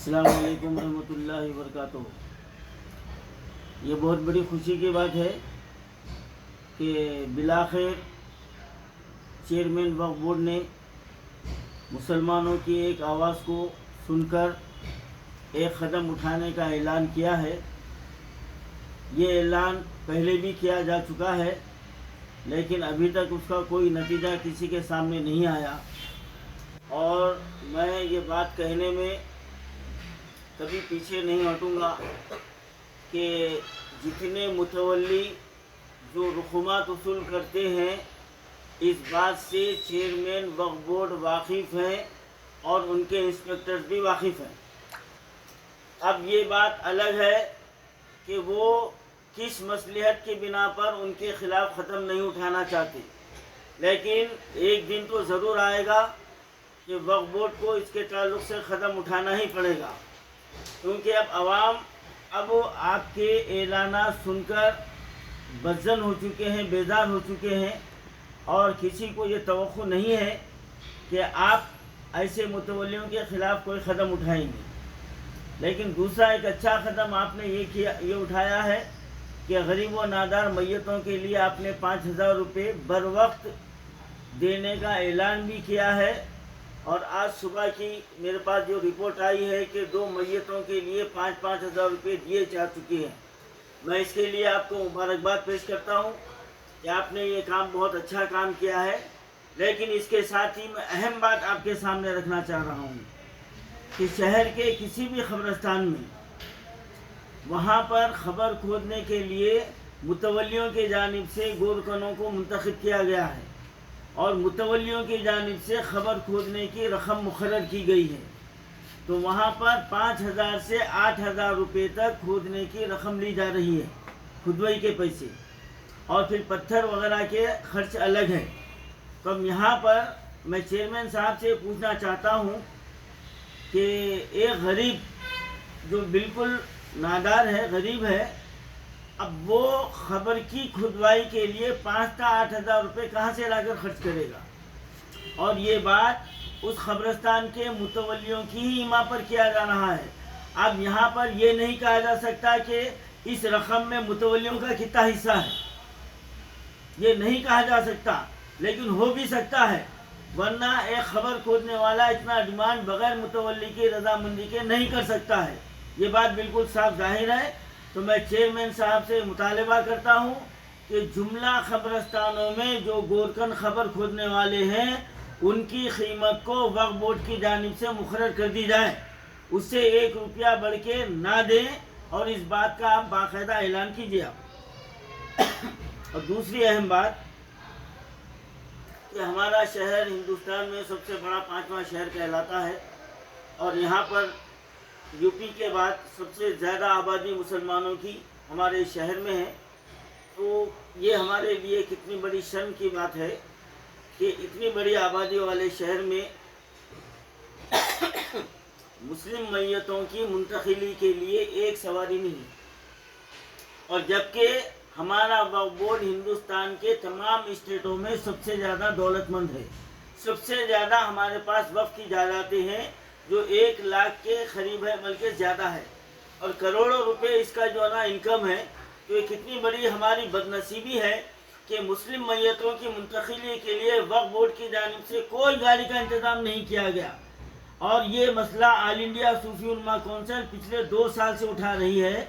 अस्सलाम वालेकुम रहमतुल्लाहि वबरकातुहू। ये बहुत बड़ी खुशी की बात है कि बिलाखिर चेयरमैन वक्फ बोर्ड ने मुसलमानों की एक आवाज़ को सुनकर एक कदम उठाने का ऐलान किया है। ये ऐलान पहले भी किया जा चुका है, लेकिन अभी तक उसका कोई नतीजा किसी के सामने नहीं आया। और मैं ये बात कहने में कभी पीछे नहीं हटूँगा कि जितने मुतवल्ली जो रुखुमात उसूल करते हैं, इस बात से चेयरमैन वक्फ बोर्ड वाकिफ़ हैं और उनके इंस्पेक्टर्स भी वाकिफ़ हैं। अब ये बात अलग है कि वो किस मसलहत की बिना पर उनके ख़िलाफ़ ख़त्म नहीं उठाना चाहते, लेकिन एक दिन तो ज़रूर आएगा कि वक्फ बोर्ड को इसके ताल्लुक़ से ख़त्म उठाना ही पड़ेगा, क्योंकि अब आवाम आपके ऐलाना सुनकर बज़्ज़न हो चुके हैं, बेजार हो चुके हैं, और किसी को ये तवक्को नहीं है कि आप ऐसे मुतवल्लियों के ख़िलाफ़ कोई क़दम उठाएंगे। लेकिन दूसरा एक अच्छा क़दम आपने ये उठाया है कि गरीब व नादार मैयतों के लिए आपने 5,000 रुपये बर वक्त देने का ऐलान भी किया है। और आज सुबह की मेरे पास जो रिपोर्ट आई है कि 2 मैयतों के लिए 5-5 हज़ार रुपये दिए जा चुके हैं। मैं इसके लिए आपको मुबारकबाद पेश करता हूँ कि आपने ये काम बहुत अच्छा काम किया है। लेकिन इसके साथ ही मैं अहम बात आपके सामने रखना चाह रहा हूँ कि शहर के किसी भी ख़बरस्तान में वहाँ पर ख़बर खोदने के लिए मुतवल्लियों की जानिब से गोरकनों को मुंतखब किया गया है और मुतवल्लियों की जानिब से ख़बर खोदने की रकम मुकर्रर की गई है। तो वहाँ पर 5,000 से 8,000 रुपये तक खोदने की रकम ली जा रही है, खुदवई के पैसे, और फिर पत्थर वगैरह के खर्च अलग है। तो अब यहाँ पर मैं चेयरमैन साहब से पूछना चाहता हूँ कि एक गरीब जो बिल्कुल नादार है, गरीब है, अब वो ख़बर की खुदवाई के लिए 5 से 8,000 रुपये कहाँ से लाकर खर्च करेगा? और ये बात उस ख़बरस्तान के मुतवल्लियों की ही इमा पर किया जा रहा है। अब यहाँ पर ये नहीं कहा जा सकता कि इस रकम में मुतवल्लियों का कितना हिस्सा है, ये नहीं कहा जा सकता, लेकिन हो भी सकता है, वरना एक ख़बर खोदने वाला इतना डिमांड बग़ैर मुतवल्ली की रजामंदी के नहीं कर सकता है। ये बात बिल्कुल साफ जाहिर है। तो मैं चेयरमैन साहब से मुतालबा करता हूँ कि जुमला ख़बरस्तानों में जो गोरकन ख़बर खोदने वाले हैं, उनकी कीमत को वक्फ बोर्ड की जानिब से मुकर्रर कर दी जाए, उससे 1 रुपया बढ़ के ना दें, और इस बात का आप बाकायदा ऐलान कीजिए आप। और दूसरी अहम बात कि हमारा शहर हिंदुस्तान में सबसे बड़ा 5वां शहर कहलाता है, और यहाँ पर यूपी के बाद सबसे ज़्यादा आबादी मुसलमानों की हमारे शहर में है। तो ये हमारे लिए कितनी बड़ी शर्म की बात है कि इतनी बड़ी आबादी वाले शहर में मुस्लिम मैयतों की मुंतकिली के लिए एक सवारी नहीं, और जबकि हमारा वक्फ बोर्ड हिंदुस्तान के तमाम स्टेटों में सबसे ज़्यादा दौलतमंद है। सबसे ज़्यादा हमारे पास वक्फ की जायदादें हैं जो 1 लाख के करीब है, बल्कि ज़्यादा है, और करोड़ों रुपए इसका जो है ना इनकम है। तो ये कितनी बड़ी हमारी बदनसीबी है कि मुस्लिम मैयतों की मुंतकिली के लिए वक्फ बोर्ड की जानिब से कोई गाड़ी का इंतज़ाम नहीं किया गया। और ये मसला ऑल इंडिया सूफी उलमा कौंसिल पिछले 2 साल से उठा रही है।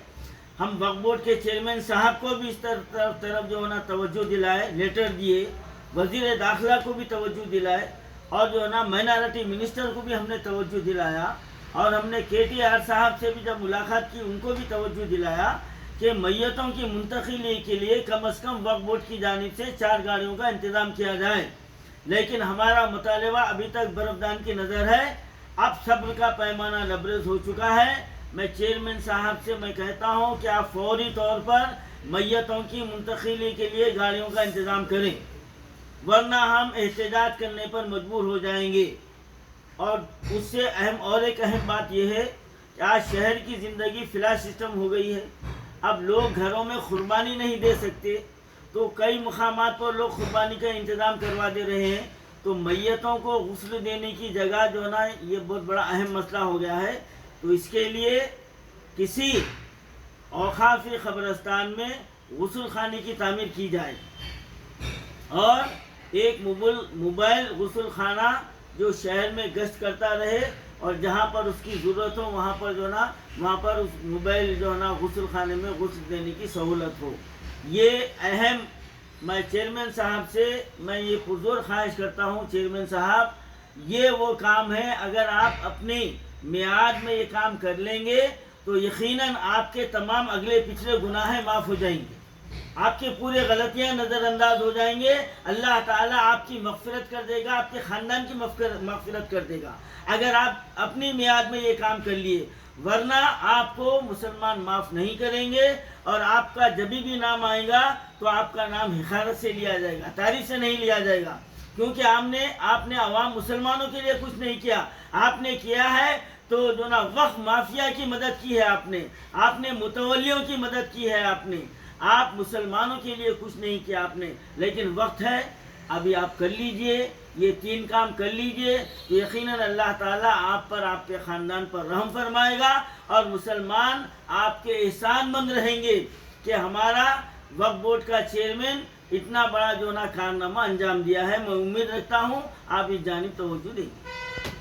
हम वक्फ बोर्ड के चेयरमैन साहब को भी इस तरफ जो है ना तवज्जो दिलाए, लेटर दिए, वज़ीर दाखिला को भी तवज्जो दिलाए, और जो है ना माइनॉरिटी मिनिस्टर को भी हमने तवज्जो दिलाया, और हमने KTR साहब से भी जब मुलाकात की उनको भी तवज्जो दिलाया कि मैयतों की मुंतकिली के लिए कम अज़ कम वक्फ बोर्ड की जानिब से 4 गाड़ियों का इंतज़ाम किया जाए। लेकिन हमारा मुतालबा अभी तक बर्फ़दान की नज़र है। अब सब्र का पैमाना लबरेज हो चुका है। मैं चेयरमैन साहब से मैं कहता हूँ कि आप फौरी तौर पर मैयतों की मुंतकिली के लिए गाड़ियों का इंतज़ाम करें, वरना हम एहतजाज करने पर मजबूर हो जाएंगे। और उससे और एक अहम बात यह है कि आज शहर की ज़िंदगी फ़्लैश सिस्टम हो गई है। अब लोग घरों में कुर्बानी नहीं दे सकते, तो कई मकामात पर लोग कुर्बानी का इंतज़ाम करवा दे रहे हैं। तो मैयतों को गुस्ल देने की जगह जो है ना, ये बहुत बड़ा अहम मसला हो गया है تو اس کے لیے کسی اوقافی قبرستان میں غسل خانے کی تعمیر کی جائے، اور ایک موبائل غسل خانہ جو شہر میں گشت کرتا رہے، اور جہاں پر اس کی ضرورت ہو وہاں پر جو نا وہاں پر اس موبائل جو ہے نا غسل خانے میں غسل دینے کی سہولت ہو۔ یہ اہم، میں چیئرمین صاحب سے میں یہ پرزور خواہش کرتا ہوں، چیئرمین صاحب یہ وہ کام ہے، اگر آپ اپنی میعاد میں یہ کام کر لیں گے تو یقیناً آپ کے تمام اگلے پچھلے گناہ معاف ہو جائیں گے، آپ کے پورے غلطیاں نظر انداز ہو جائیں گے، اللہ تعالیٰ آپ کی مغفرت کر دے گا، آپ کے خاندان کی مغفرت کر دے گا اگر آپ اپنی میعاد میں یہ کام کر لیے، ورنہ آپ کو مسلمان معاف نہیں کریں گے، اور آپ کا جبھی بھی نام آئے گا تو آپ کا نام حقارت سے لیا جائے گا، تعریف سے نہیں لیا جائے گا، کیونکہ آپ نے عوام مسلمانوں کے لیے کچھ نہیں کیا، آپ نے کیا ہے تو جو نا وقف مافیا کی مدد کی ہے، آپ نے متولیوں کی مدد کی ہے، آپ مسلمانوں کے لیے کچھ نہیں کیا آپ نے، لیکن وقت ہے ابھی آپ کر لیجئے، یہ 3 کام کر لیجئے تو یقیناً اللہ تعالیٰ آپ پر، آپ کے خاندان پر رحم فرمائے گا، اور مسلمان آپ کے احسان مند رہیں گے کہ ہمارا وقف بورڈ کا چیئرمین اتنا بڑا جو نا کارنامہ انجام دیا ہے۔ میں امید رکھتا ہوں آپ اس جانب توجہ دیں گے۔